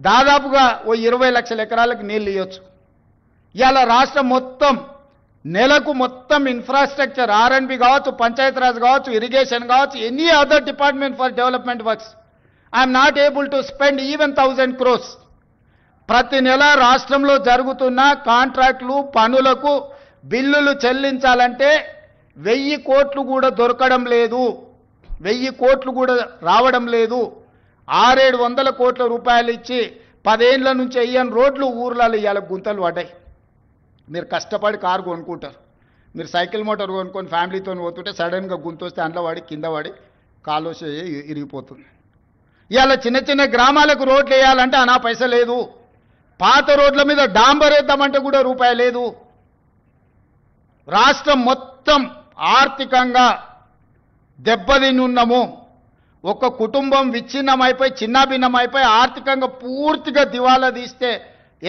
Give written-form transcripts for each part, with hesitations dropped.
దాదాపుగా ఓ 20 లక్షల ఎకరాలకు నీళ్ళు ఇవ్వచ్చు. ఇవాళ రాష్ట్రం మొత్తం నెలకు మొత్తం ఇన్ఫ్రాస్ట్రక్చర్ ఆర్ఎండ్బి కావచ్చు, పంచాయతీరాజ్ కావచ్చు, ఇరిగేషన్ కావచ్చు, any other department for development works I'm not able to spend even 1000 crores. ప్రతి నెల రాష్ట్రంలో జరుగుతున్న కాంట్రాక్టులు పనులకు బిల్లులు చెల్లించాలంటే 1000 కోట్లు కూడా దొరకడం లేదు, 1000 కోట్లు కూడా రావడం లేదు. 600-700 కోట్ల రూపాయలు ఇచ్చి 10 ఏళ్ల నుంచి వేయని రోడ్లు ఊర్లలో ఇవాళ గుంతలు పడ్డాయి. మీరు కష్టపడి కారు కొనుక్కుంటారు, మీరు సైకిల్ మోటార్ కొనుక్కొని ఫ్యామిలీతో పోతుంటే సడన్గా గుంత వస్తే అందులో పడి కింద పడి కాలువ ఇరిగిపోతుంది. ఇవాళ చిన్న చిన్న గ్రామాలకు రోడ్లు వేయాలంటే అనా పైసా లేదు, పాత రోడ్ల మీద డాంబర్ వేద్దామంటే కూడా రూపాయి లేదు. రాష్ట్రం మొత్తం ఆర్థికంగా దెబ్బతిని ఉన్నాము. ఒక కుటుంబం విచ్ఛిన్నమైపోయి చిన్నాభిన్నమైపోయి ఆర్థికంగా పూర్తిగా దివాలా తీస్తే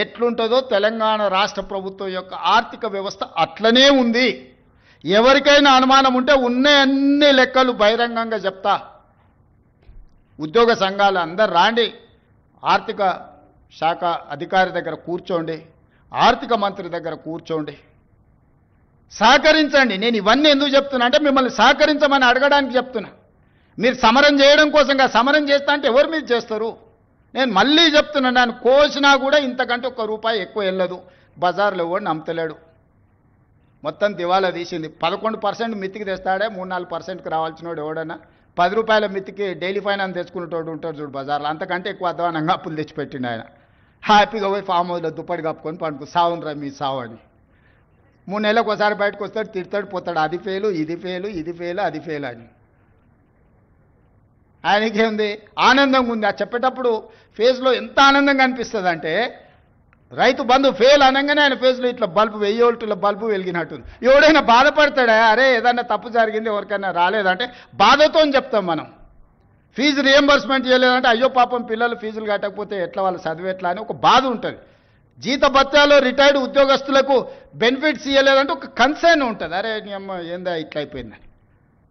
ఎట్లుంటుందో తెలంగాణ రాష్ట్ర ప్రభుత్వం యొక్క ఆర్థిక వ్యవస్థ అట్లనే ఉంది. ఎవరికైనా అనుమానం ఉంటే ఉన్న అన్ని లెక్కలు బహిరంగంగా చెప్తా. ఉద్యోగ సంఘాలు అందరు రాండి, ఆర్థిక శాఖ అధికారి దగ్గర కూర్చోండి, ఆర్థిక మంత్రి దగ్గర కూర్చోండి, సహకరించండి. నేను ఇవన్నీ ఎందుకు చెప్తున్నా అంటే మిమ్మల్ని సహకరించమని అడగడానికి చెప్తున్నా. మీరు సమరం చేయడం కోసంగా సమరం చేస్తా అంటే ఎవరు మీరు చేస్తారు? నేను మళ్ళీ చెప్తున్నా, నన్ను కోసినా కూడా ఇంతకంటే ₹1 ఎక్కువ వెళ్ళదు. బజార్లో ఎవడు అమ్ముతలేడు, మొత్తం దివాలా తీసింది. 11% మిత్తికి తెస్తాడే, 3-4%కి రావాల్సినోడు ఎవడన్నా ₹10 మిత్తికి డైలీ ఫైనాన్స్ తెచ్చుకునేటోడు ఉంటాడు చూడు బజార్లో, అంతకంటే ఎక్కువ అధ్వానంగా అప్పులు తెచ్చిపెట్టిండు ఆయన. హ్యాపీగా పోయి ఫామ్ హౌస్లో దుప్పటి కప్పుకొని పండుకు సావునరా మీ సావు అని. 3 నెలలకు ఒకసారి బయటకు వస్తాడు, తిడతాడు, పోతాడు, అది ఫెయిలు, ఇది ఫెయిలు, ఇది ఫెయిలు, అది ఫెయిల్ అని. ఆయనకేముంది? ఆనందంగా ఉంది. ఆ చెప్పేటప్పుడు ఫేస్లో ఎంత ఆనందంగా అనిపిస్తుంది అంటే, రైతు బంధు ఫెయిల్ అనగానే ఆయన ఫేస్లో ఇట్లా బల్బు 1000 వోల్టుల బల్బు వెలిగినట్టుంది. ఎవడైనా బాధపడతాడా? అరే ఏదైనా తప్పు జరిగింది, ఎవరికైనా రాలేదంటే బాధతో చెప్తాం మనం. ఫీజు రియంబర్స్మెంట్ చేయలేదంటే అయ్యో పాపం పిల్లలు ఫీజులు కట్టకపోతే ఎట్లా వాళ్ళు చదివేట్లా అని ఒక బాధ ఉంటుంది. జీతభత్యాలు రిటైర్డ్ ఉద్యోగస్తులకు బెనిఫిట్స్ ఇవ్వలేదంటే ఒక కన్సర్న్ ఉంటుంది. అరే నీ అమ్మ ఏందా ఇట్లా అయిపోయిందని.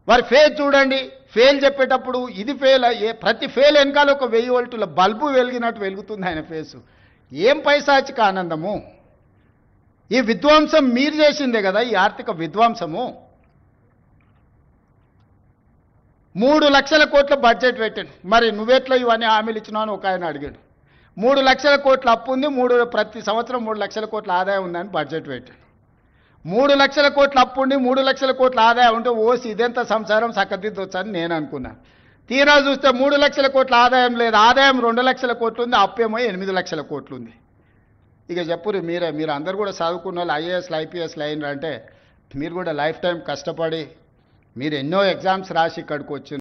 వారి ఫెయిల్ చూడండి, ఫెయిల్ చెప్పేటప్పుడు ఇది ఫెయిల్, ప్రతి ఫెయిల్ వెనకాల ఒక 1000 వోల్టుల బల్బు వెలిగినట్టు వెలుగుతుంది ఆయన ఫేసు. ఏం పైశాచిక ఆనందము! ఈ విధ్వంసం మీరు చేసిందే కదా, ఈ ఆర్థిక విధ్వంసము. 3 లక్షల కోట్ల బడ్జెట్ పెట్టాను, మరి నువ్వెట్లా ఇవన్నీ హామీలు ఇచ్చినావు అని ఒక ఆయన అడిగాడు. 3 లక్షల కోట్ల అప్పు ఉంది, ప్రతి సంవత్సరం 3 లక్షల కోట్ల ఆదాయం ఉందని బడ్జెట్ పెట్టాను. 3 లక్షల కోట్ల అప్పు ఉండి 3 లక్షల కోట్ల ఆదాయం ఉంటే ఓసి ఇదెంత సంసారం చక్కదిద్దొచ్చని నేను అనుకున్నా. తీరా చూస్తే 3 లక్షల కోట్ల ఆదాయం లేదు, ఆదాయం 2 లక్షల కోట్లు ఉంది, అప్పేమో 8 లక్షల కోట్లు ఉంది. ఇక చెప్పురు మీరు అందరు కూడా చదువుకున్న వాళ్ళు ఐఏఎస్లు ఐపీఎస్లు అయినారు అంటే మీరు కూడా లైఫ్ టైం కష్టపడి మీరు ఎన్నో ఎగ్జామ్స్ రాసి ఇక్కడికి వచ్చి